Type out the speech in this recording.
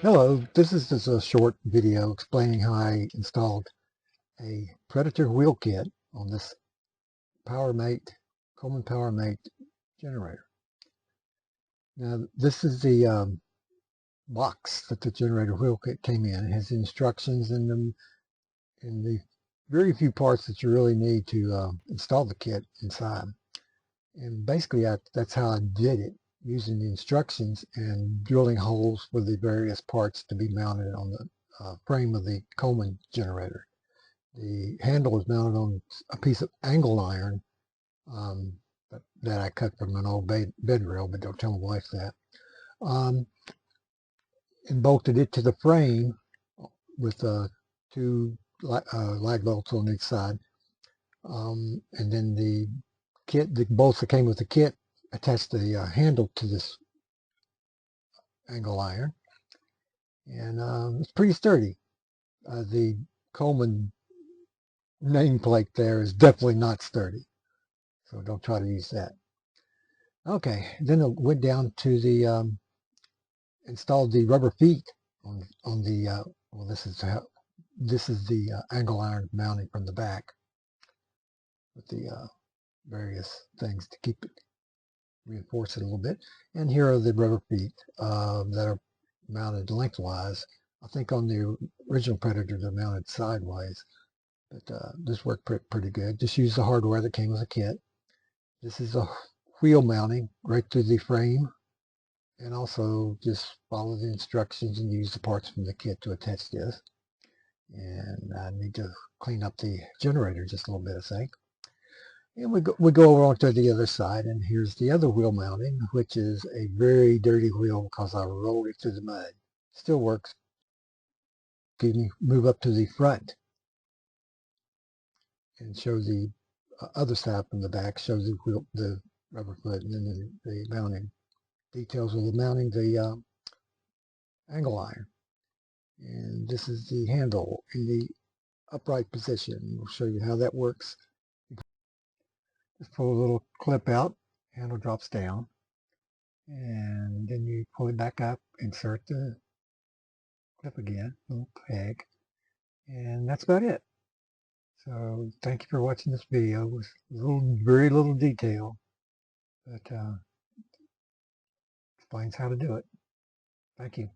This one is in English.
Hello, this is just a short video explaining how I installed a Predator wheel kit on this Powermate, Coleman Powermate generator. Now this is the box that the generator wheel kit came in. It has instructions in them and the very few parts that you really need to install the kit inside. And basically that's how I did it, using the instructions and drilling holes for the various parts to be mounted on the frame of the Coleman generator. The handle is mounted on a piece of angle iron that I cut from an old bed rail, but don't tell my wife that. And bolted it to the frame with two lag bolts on each side. And then the bolts that came with the kit attached the handle to this angle iron. And it's pretty sturdy. The Coleman nameplate there is definitely not sturdy, so don't try to use that. Okay, then I went down to the installed the rubber feet on the well, this is the angle iron mounting from the back with the various things to keep it, reinforce it a little bit. And here are the rubber feet that are mounted lengthwise. I think on the original Predator they're mounted sideways, but this worked pretty good. Just use the hardware that came with the kit. This is a wheel mounting right through the frame, and also just follow the instructions and use the parts from the kit to attach this. And I need to clean up the generator just a little bit, I think. And we go over onto the other side, and here's the other wheel mounting, which is a very dirty wheel because I rolled it through the mud. Still works. Excuse me. Move up to the front and show the other side from the back. Shows the rubber foot, and then the mounting details of the mounting the angle iron. And this is the handle in the upright position. We'll show you how that works. Just pull a little clip out, handle drops down, and then you pull it back up, insert the clip again, little peg, and that's about it. So thank you for watching this video with very little detail, but explains how to do it. Thank you.